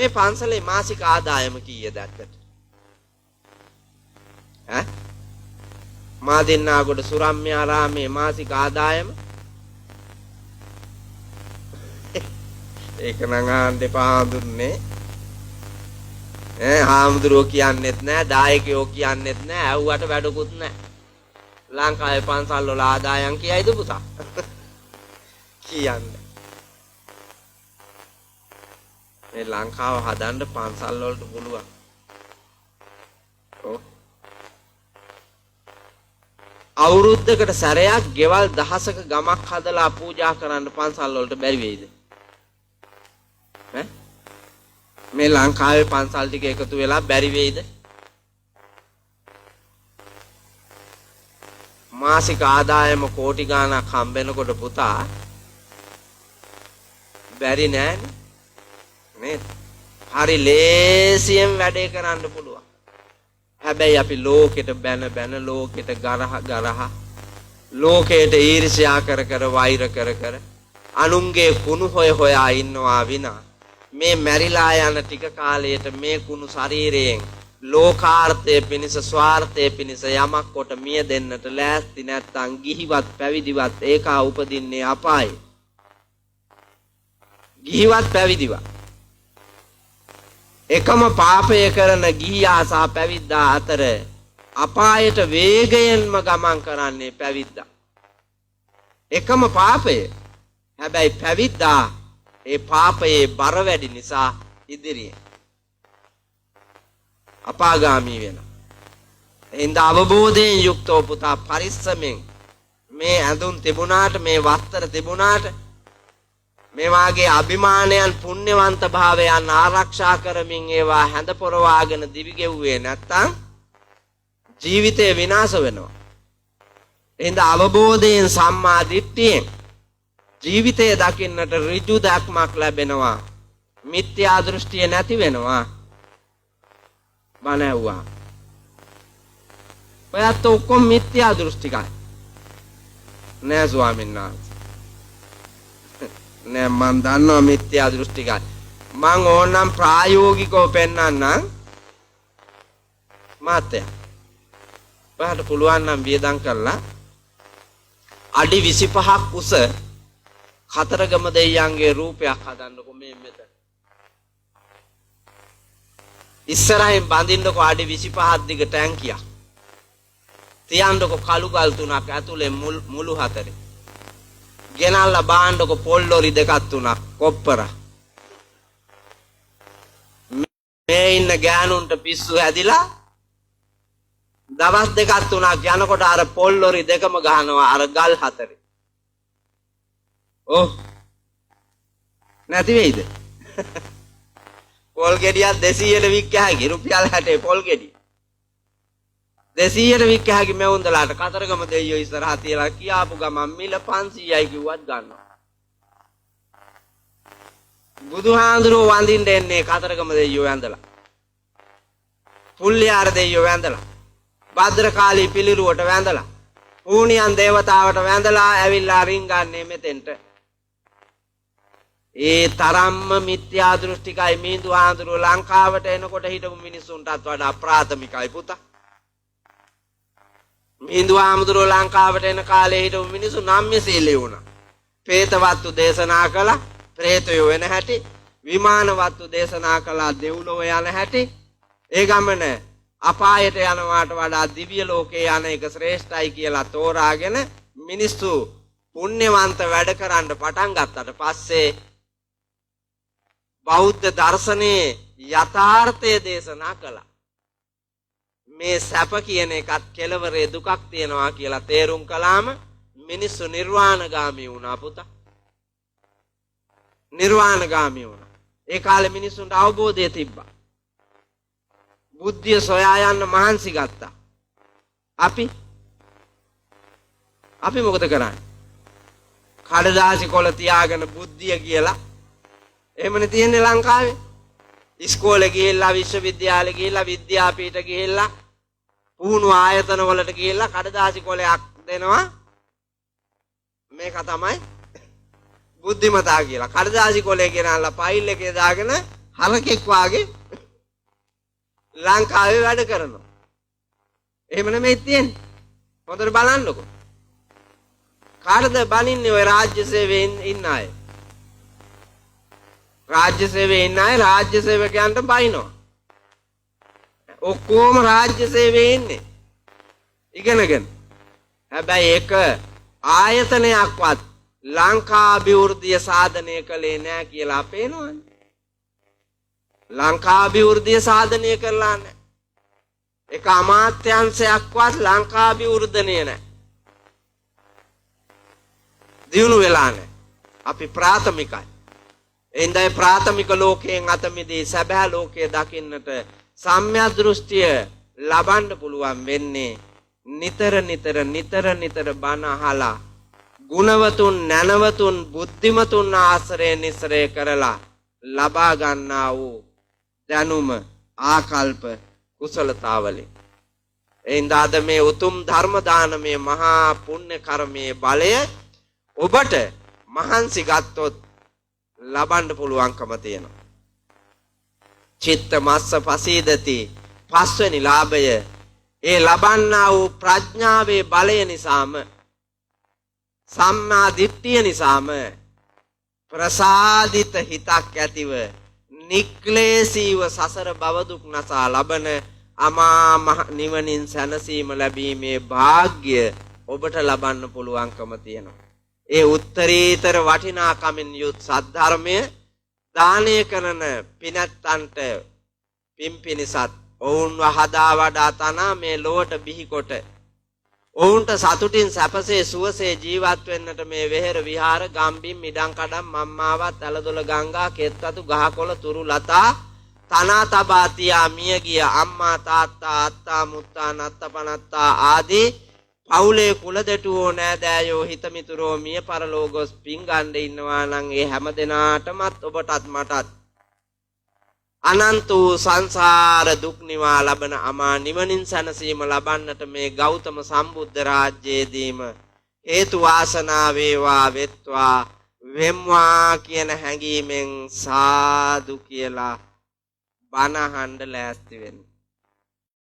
මේ පන්සලේ මාසික ආදායම කීයද ඇත්තට? ඈ? මාදින්නාගොඩ සුරම්‍යාරාමේ මාසික ආදායම ඒක නම් ආන්න දෙපා හඳුන්නේ. හාමුදුරුවෝ කියන්නෙත් නෑ, දායකයෝ කියන්නෙත් නෑ, ඇව්වට වැඩකුත් නෑ. ලංකාවේ පන්සල් වල ආදායම් කියයිද පුතා? කියන්නේ. මේ ලංකාව හදන්න පන්සල් වලට පුළුවන්. ඔව්. අවුරුද්දකට සැරයක් ගෙවල් දහසක ගමක් හදලා පූජා කරන්න පන්සල් වලට බැරි වෙයිද? ඈ? මේ ලංකාවේ පන්සල් ටික එකතු වෙලා බැරි වෙයිද? මාසික ආදායම කෝටි ගාණක් හම්බෙනකොට පුතා බැරි නෑනේ. නේද? හරි ලේසියෙන් වැඩේ කරන්න පුළුවන්. හැබැයි අපි ලෝකෙට බැන ලෝකෙට ගරහ ලෝකයට ඊර්ෂ්‍යා කර වෛර කර අනුන්ගේ කුණු හොයා ඉන්නවා විනා මේ මැරිලා යන ටික කාලයට මේ කුණු ශරීරයෙන් ලෝකාර්ථය පිණිස ස්වාර්ථය පිණිස යමක් කොට මිය දෙන්නට ලෑස්ති නැත්තම් ගිහිවත් පැවිදිවත් ඒකා උපදින්නේ අපායේ. ගිහිවත් පැවිදිවත් එකම පාපය කරන ගිහියා සහ පැවිද්දා අතර අපායට වේගයෙන්ම ගමන් කරන්නේ පැවිද්දා. එකම පාපය. හැබැයි පැවිද්දා ඒ පාපයේ බර වැඩි නිසා ඉදිරියේ අපාගාමී වෙනවා. එහෙනම් අවබෝධයෙන් යුක්තව පුතා පරිස්සමෙන් මේ ඇඳුම් තිබුණාට මේ වස්ත්‍ර තිබුණාට මේ වාගේ අභිමානයන් පුණ්‍යවන්ත භාවයන් ආරක්ෂා කරමින් ඒවා හැඳ පොරවාගෙන දිවි ගෙව්වේ නැත්තම් ජීවිතේ විනාශ වෙනවා. එහෙනම් අවබෝධයෙන් සම්මා දිට්ඨියෙන් ජීවිතය දකින්නට ඍජු දැක්මක් ලැබෙනවා. මිත්‍යා දෘෂ්ටිය නැති වෙනවා. බණ ඇහුවා. ඔයත් ඔක්කොම මිත්‍යා දෘෂ්ටිකයි. නෑ ස්වාමීන් වහන්සේ. නෑ මන් දන්නවා මිත්‍යා දෘෂ්ටිකයි. මං ඕනනම් ප්‍රායෝගිකව පෙන්නන්නම්. මාත්‍යා. ඔයාලට පුළුවන් නම් වියදම් කරලා අඩි 25ක් උස කතරගම දෙයියන්ගේ රූපයක් හදන්නකො මේ මෙතන. ඉස්සරහින් බඳින්නකො අඩි 25ක් දිග ටැංකියක්. තියන්නකො කළු ගල් තුනක් ඇතුලේ මුළු හතරේ. ගෙනල්ලා බාන්නකො පොල් ලොරි දෙකක් තුනක් කොප්පර. මේ ඉන්න ගෑනුන්ට පිස්සු හැදිලා දවස් දෙකක් තුනක් යනකොට අර පොල් ලොරි දෙකම ගහනවා අර ගල් හතරේ. ඔව් නැති වෙයිද? පොල් ගෙඩියක් 200ට වික්ක හැකි රුපියල් 60 පොල් ගෙඩිය 200ට වික්ක හැකි මෙවුන්දලාට කතරගම දෙයියෝ ඉස්සරහා තියලා කියාපු ගමන් මිල 500යි කිව්වත් ගන්නවා. බුදුහාඳුරෝ වඳින්න එන්නේ කතරගම දෙයියෝ වැඳලා. පුල්ලියාර දෙයියෝ වැඳලා. භද්‍රකාලී පිළිරුවට වැඳලා. පූණියන් දේවතාවට වැඳලා ඇවිල්ලා රින්ගන්නේ මෙතෙන්ට. ඒ තරම්ම මිත්‍යා දෘෂ්ටිකයි මිහිඳු ආඳුරු ලංකාවට එනකොට හිටපු මිනිස්සුන්ටත් වඩා ප්‍රාථමිකයි පුතා. මිහිඳු ආඳුරු ලංකාවට එන කාලේ හිටපු මිනිස්සු නම්‍යශීලී වුණා. പ്രേතවත්තු දේශනා කළා, പ്രേතයෝ වෙන හැටි, විමානවත්තු දේශනා කළා, දෙව්ලොව යන හැටි. ඒ ගමන අපායට යනවාට වඩා දිව්‍ය ලෝකේ යන එක ශ්‍රේෂ්ඨයි කියලා තෝරාගෙන මිනිස්සු පුණ්‍යවන්ත වැඩ කරන්න පටන් ගත්තට පස්සේ බෞද්ධ දර්ශනයේ යථාර්ථය දේශනා කළා. මේ සැප කියන එකත් කෙලවරේ දුකක් තියෙනවා කියලා තේරුම් කළාම මිනිස්සු නිර්වාණගාමී වුණා පුතා. නිර්වාණගාමී වුණා. ඒ කාලේ මිනිස්සුන්ට අවබෝධය තිබ්බා. බුද්ධිය සොයා යන්න මහන්සි ගත්තා. අපි මොකද කරන්නේ? කඩදාසි කොළ තියාගෙන බුද්ධිය කියලා එහෙමනේ තියෙන්නේ ලංකාවේ. ඉස්කෝලේ ගිහිල්ලා විශ්වවිද්‍යාලේ ගිහිල්ලා විද්‍යාපීඨ ගිහිල්ලා පුහුණු ආයතන වලට ගිහිල්ලා කඩදාසි කොළයක් දෙනවා. මේක තමයි බුද්ධිමතා කියලා. කඩදාසි කොළේ ගෙනල්ලා ෆයිල් එකේ දාගෙන හරකෙක් වාගේ ලංකාවේ වැඩ කරනවා. එහෙම නෙමෙයි තියෙන්නේ. හොඳට බලන්නකෝ. කාටද බනින්නේ ඔය රාජ්‍ය සේවයෙන් ඉන්න අය? රාජ්‍ය සේවයේ ඉන්න අය රාජ්‍ය සේවකයන්ට බයිනවා. ඔක්කොම රාජ්‍ය සේවයේ ඉන්නේ. ඉගෙනගෙන. හැබැයි ඒක ආයතනයක්වත් ලංකා අභිවෘද්ධිය සාධනය කළේ නැහැ කියලා පේනවනේ. ලංකා අභිවෘද්ධිය සාධනය කරලා නැහැ. ඒක අමාත්‍යාංශයක්වත් ලංකා අභිවෘද්ධිය නැහැ. දියුණු වෙලා නැහැ. අපි ප්‍රාථමිකයි. එඳයි ප්‍රාථමික ලෝකයෙන් අත මිදී සැබෑ ලෝකයේ දකින්නට සම්‍යක් දෘෂ්ටිය ලබන්න පුළුවන් වෙන්නේ නිතර බණ අහලා ගුණවතුන් නැනවතුන් බුද්ධිමතුන් ආශ්‍රය නිස්සරය කරලා ලබා ගන්නා වූ දැනුම ආකල්ප කුසලතාවලින් එයින්ද අද මේ උතුම් ධර්ම දානමේ මහා පුණ්‍ය කර්මයේ බලය ඔබට මහන්සි ගත්තොත් ලබන්න පුළුවන්කම තියෙනවා. චිත්ත මස්ස පසීදති පස්වෙනි ලාභය ඒ ලබන්නා වූ ප්‍රඥාවේ බලය නිසාම සම්මා දිට්ඨිය නිසාම ප්‍රසාදිත හිතක් ඇතිව නික්ලේශීව සසර භව දුක් නසා ලබන අමා මහ නිවනින් සැනසීම ලැබීමේ වාග්ය ඔබට ලබන්න පුළුවන්කම තියෙනවා. ඒ උත්තරීතර වටිනාකමින් යුත් සද්ධර්මය දානය කරන පිනැත්තන්ට පිම්පිනිසත් ඔවුන්ව හදා වඩා තනා මේ ලොවට බිහිකොට ඔවුන්ට සතුටින් සැපසේ සුවසේ ජීවත් වෙන්නට මේ වෙහෙර විහාර ගම්බිම් මිඩම් කඩම් මම්මාවත් ඇලදොල ගංගා කෙත්වතු ගහකොළ තුරු ලතා තනා තබා තියා මිය ගිය අම්මා තාත්තා අත්තා මුත්තා නත්තපනත්තා ආදී පවුලේ කුල දෙටුවෝ නෑදෑයෝ හිතමිතුරෝ මිය පරලෝ ගොස් පින් ගන්න ඉන්නවා නම් ඒ හැම දිනාටමත් ඔබටත් මටත් අනන්ත වූ සංසාර දුක් නිවා ලබන අමා නිවනින් සැනසීම ලබන්නට මේ ගෞතම සම්බුද්ධ රාජ්‍යයේදීම හේතු වාසනා වේවා වෙත්වා වෙම්වා කියන හැඟීමෙන් සාදු කියලා බණ අහන්න ලෑස්ති වෙන්න.